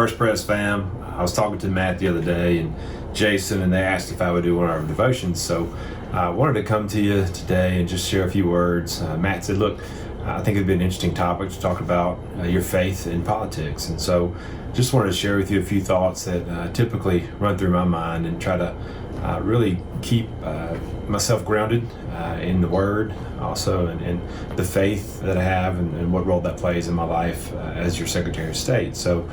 First Press fam. I was talking to Matt the other day and Jason, and they asked if I would do one of our devotions. So I wanted to come to you today and just share a few words. Matt said, look, I think it'd be an interesting topic to talk about your faith in politics. And so just wanted to share with you a few thoughts that typically run through my mind and try to really keep myself grounded in the Word also and the faith that I have and what role that plays in my life as your Secretary of State. So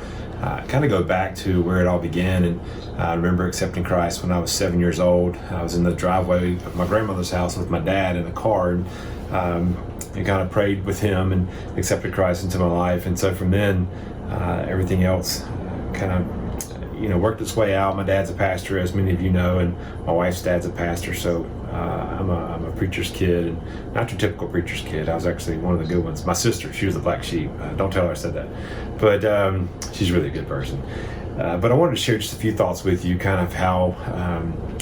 kind of go back to where it all began, and I remember accepting Christ when I was 7 years old. I was in the driveway of my grandmother's house with my dad in a car, and kind of prayed with him and accepted Christ into my life. And so from then, everything else kind of worked its way out. My dad's a pastor, as many of you know, and my wife's dad's a pastor. So I'm a preacher's kid, and not your typical preacher's kid. I was actually one of the good ones. My sister, she was the black sheep. Don't tell her I said that, but she's really a good person. But I wanted to share just a few thoughts with you, kind of how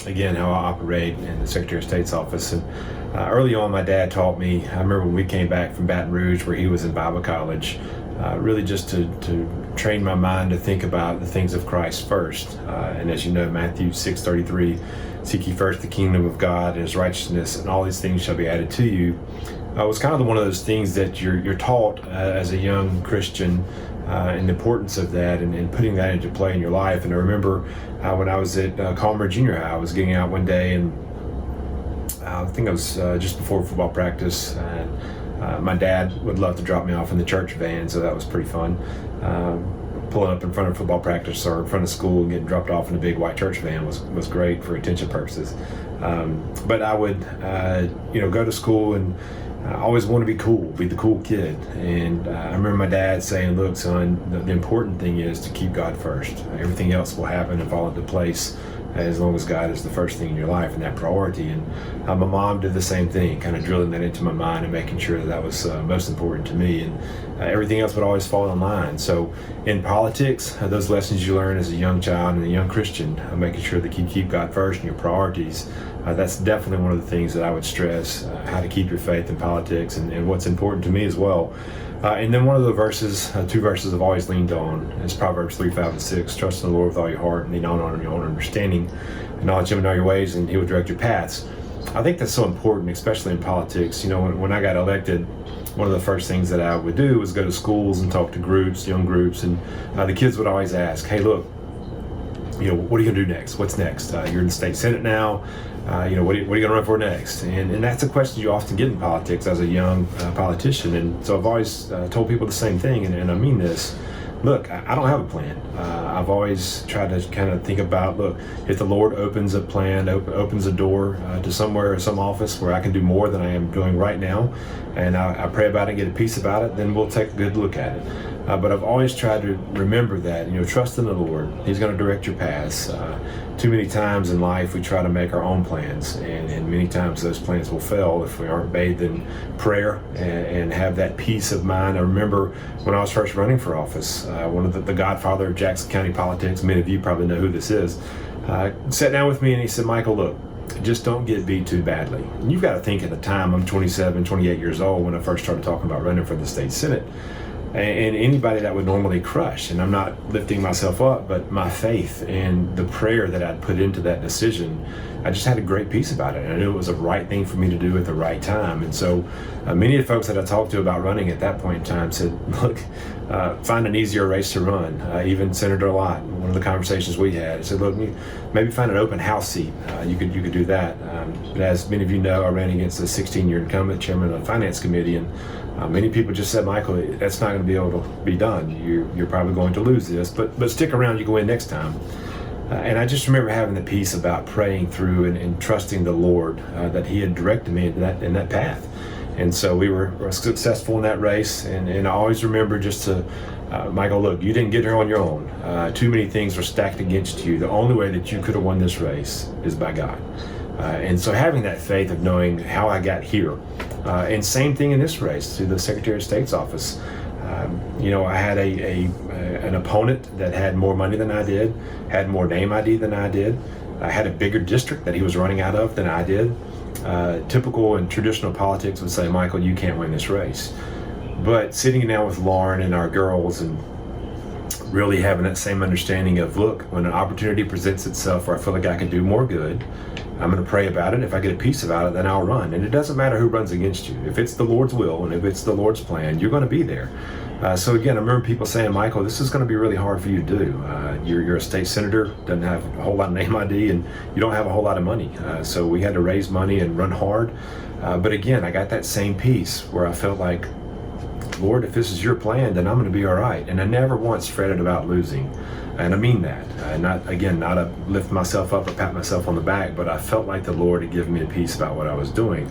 I operate in the Secretary of State's office. And early on, my dad taught me. I remember when we came back from Baton Rouge, where he was in Bible college, really just to train my mind to think about the things of Christ first. And as you know, Matthew 6:33, seek ye first the kingdom of God and his righteousness, and all these things shall be added to you. It was kind of one of those things that you're taught as a young Christian, and the importance of that and putting that into play in your life. And I remember when I was at Calmer Junior High, I was getting out one day, and I think it was just before football practice, and my dad would love to drop me off in the church van, so that was pretty fun. Pulling up in front of football practice or in front of school and getting dropped off in a big white church van was great for attention purposes. But I would go to school, and I always want to be cool, be the cool kid. And I remember my dad saying, look, son, the important thing is to keep God first. Everything else will happen and fall into place as long as God is the first thing in your life and that priority. And my mom did the same thing, kind of drilling that into my mind and making sure that was most important to me. And everything else would always fall in line. So in politics, those lessons you learn as a young child and a young Christian, making sure that you keep God first and your priorities, that's definitely one of the things that I would stress, how to keep your faith in politics and what's important to me as well. And then one of the verses, two verses I've always leaned on is Proverbs 3, 5, and 6. Trust in the Lord with all your heart and lean not on your own understanding. Acknowledge him in all your ways and he will direct your paths. I think that's so important, especially in politics. When I got elected, one of the first things that I would do was go to schools and talk to groups, young groups, and the kids would always ask, hey, look, what are you going to do next? What's next? You're in the state senate now. What are you going to run for next? And that's a question you often get in politics as a young politician. And so I've always told people the same thing, and I mean this. Look, I don't have a plan. I've always tried to kind of think about, look, if the Lord opens a plan, opens a door to somewhere, some office where I can do more than I am doing right now, and I pray about it and get a peace about it, then we'll take a good look at it. But I've always tried to remember that, trust in the Lord. He's going to direct your paths. Too many times in life we try to make our own plans, and many times those plans will fail if we aren't bathed in prayer and have that peace of mind. I remember when I was first running for office, one of the godfather of Jackson County politics, many of you probably know who this is, sat down with me and he said, Michael, look, just don't get beat too badly. And you've got to think at the time, I'm 27, 28 years old when I first started talking about running for the state senate. And anybody that would normally crush, and I'm not lifting myself up, but my faith and the prayer that I'd put into that decision, I just had a great peace about it. And I knew it was the right thing for me to do at the right time. And so many of the folks that I talked to about running at that point in time said, look, find an easier race to run. Even Senator Lott, one of the conversations we had, said, look, maybe find an open house seat. You could do that. But as many of you know, I ran against a 16-year incumbent chairman of the Finance Committee, and many people just said, Michael, that's not going to be able to be done. You're probably going to lose this, but stick around, you can win next time. And I just remember having the peace about praying through and trusting the Lord that he had directed me in that path. And so we were successful in that race. And I always remember just to, Michael, look, you didn't get here on your own. Too many things were stacked against you. The only way that you could have won this race is by God. And so having that faith of knowing how I got here, and same thing in this race to the Secretary of State's office. I had an opponent that had more money than I did, had more name ID than I did. I had a bigger district that he was running out of than I did. Typical and traditional politics would say, Michael, you can't win this race. But sitting down with Lauren and our girls and really having that same understanding of, look, when an opportunity presents itself where I feel like I can do more good, I'm going to pray about it. If I get a peace about it, then I'll run. And it doesn't matter who runs against you. If it's the Lord's will and if it's the Lord's plan, you're going to be there. So again, I remember people saying, Michael, this is going to be really hard for you to do. You're a state senator, doesn't have a whole lot of name ID, and you don't have a whole lot of money. So we had to raise money and run hard. But again, I got that same peace where I felt like, Lord, if this is your plan, then I'm going to be all right. And I never once fretted about losing. And I mean that. Not to lift myself up or pat myself on the back, but I felt like the Lord had given me a peace about what I was doing.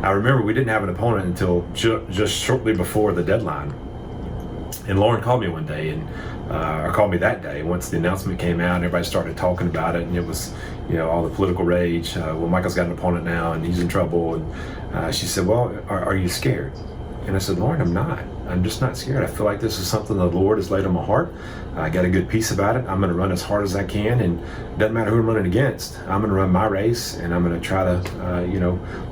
I remember we didn't have an opponent until just shortly before the deadline. And Lauren called me one day, or called me that day once the announcement came out and everybody started talking about it, and it was, all the political rage. Well, Michael's got an opponent now and he's in trouble. And she said, well, are you scared? And I said, Lauren, I'm not. I'm just not scared. I feel like this is something the Lord has laid on my heart. I got a good peace about it. I'm going to run as hard as I can, and it doesn't matter who I'm running against. I'm going to run my race, and I'm going to try to,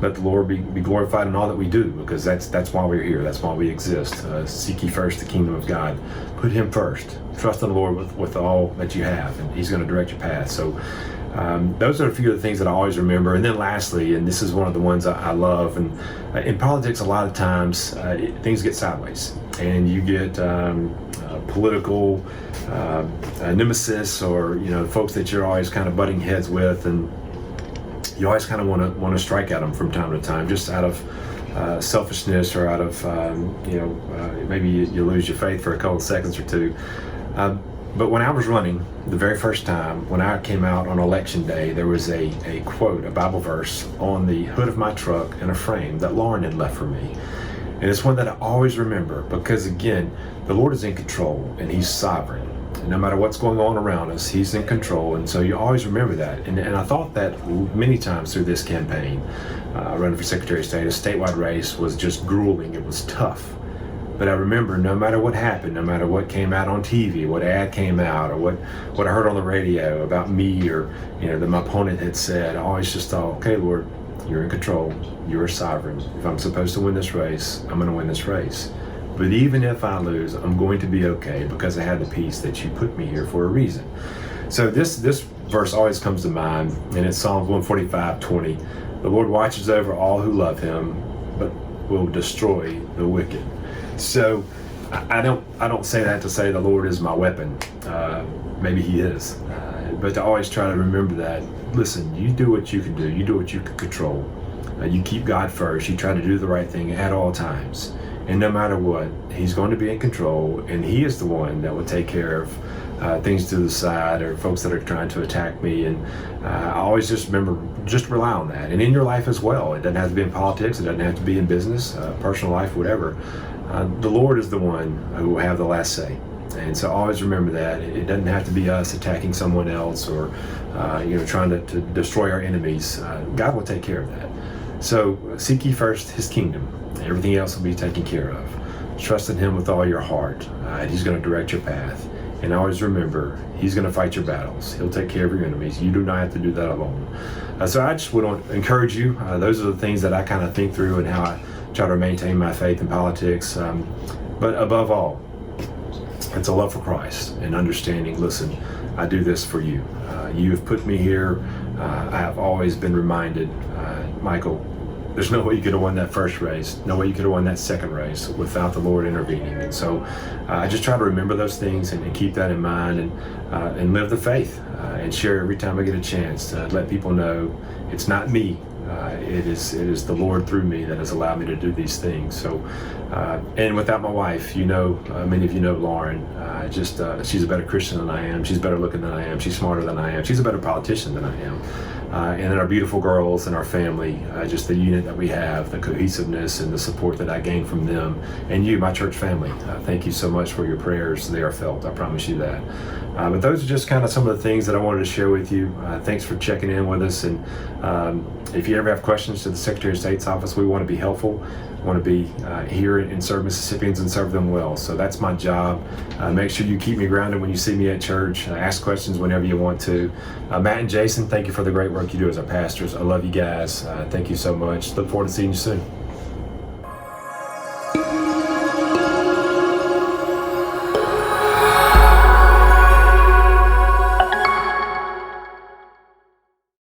let the Lord be glorified in all that we do, because that's why we're here. That's why we exist. Seek ye first the kingdom of God. Put Him first. Trust in the Lord with all that you have, and He's going to direct your path. So those are a few of the things that I always remember. And then lastly, and this is one of the ones I love, and in politics a lot of times things get sideways and you get political nemesis, or folks that you're always kind of butting heads with, and you always kind of want to strike at them from time to time, just out of selfishness, or out of maybe you lose your faith for a couple of seconds or two. But when I was running the very first time, when I came out on election day, there was a quote, a Bible verse on the hood of my truck in a frame that Lauren had left for me. And it's one that I always remember, because again, the Lord is in control and He's sovereign. And no matter what's going on around us, He's in control. And so you always remember that. And I thought that many times through this campaign, running for Secretary of State, a statewide race was just grueling. It was tough. But I remember, no matter what happened, no matter what came out on TV, what ad came out, or what I heard on the radio about me, or that my opponent had said, I always just thought, okay, Lord, you're in control, you're sovereign. If I'm supposed to win this race, I'm going to win this race. But even if I lose, I'm going to be okay, because I had the peace that you put me here for a reason. So this verse always comes to mind, and it's Psalms 145:20. The Lord watches over all who love Him, but will destroy the wicked. So I don't say that to say the Lord is my weapon. Maybe He is, but to always try to remember that. Listen, you do what you can do. You do what you can control. You keep God first. You try to do the right thing at all times, and no matter what, He's going to be in control, and He is the one that will take care of things to the side, or folks that are trying to attack me. And I always just remember, just rely on that. And in your life as well, it doesn't have to be in politics, it doesn't have to be in business, personal life, whatever. The Lord is the one who will have the last say. And so always remember that. It doesn't have to be us attacking someone else, or trying to destroy our enemies. God will take care of that. So seek ye first His kingdom. Everything else will be taken care of. Trust in Him with all your heart, and He's going to direct your path. And always remember, He's going to fight your battles. He'll take care of your enemies. You do not have to do that alone. So I just want to encourage you. Those are the things that I kind of think through, and how I try to maintain my faith in politics. But above all, it's a love for Christ and understanding, listen, I do this for you. You have put me here. I have always been reminded, Michael, there's no way you could have won that first race, no way you could have won that second race without the Lord intervening. And so I just try to remember those things and keep that in mind, and live the faith, and share every time I get a chance to let people know it's not me. It is the Lord through me that has allowed me to do these things. So, and without my wife, many of you know Lauren. She's a better Christian than I am. She's better looking than I am. She's smarter than I am. She's a better politician than I am. And then our beautiful girls and our family, just the unit that we have, the cohesiveness and the support that I gain from them, and you, my church family. Thank you so much for your prayers. They are felt. I promise you that. But those are just kind of some of the things that I wanted to share with you. Thanks for checking in with us. And if you ever have questions to the Secretary of State's office, we want to be helpful. I want to be here and serve Mississippians and serve them well. So that's my job. Make sure you keep me grounded when you see me at church. Ask questions whenever you want to. Matt and Jason, thank you for the great work you do as our pastors. I love you guys. Thank you so much. Look forward to seeing you soon.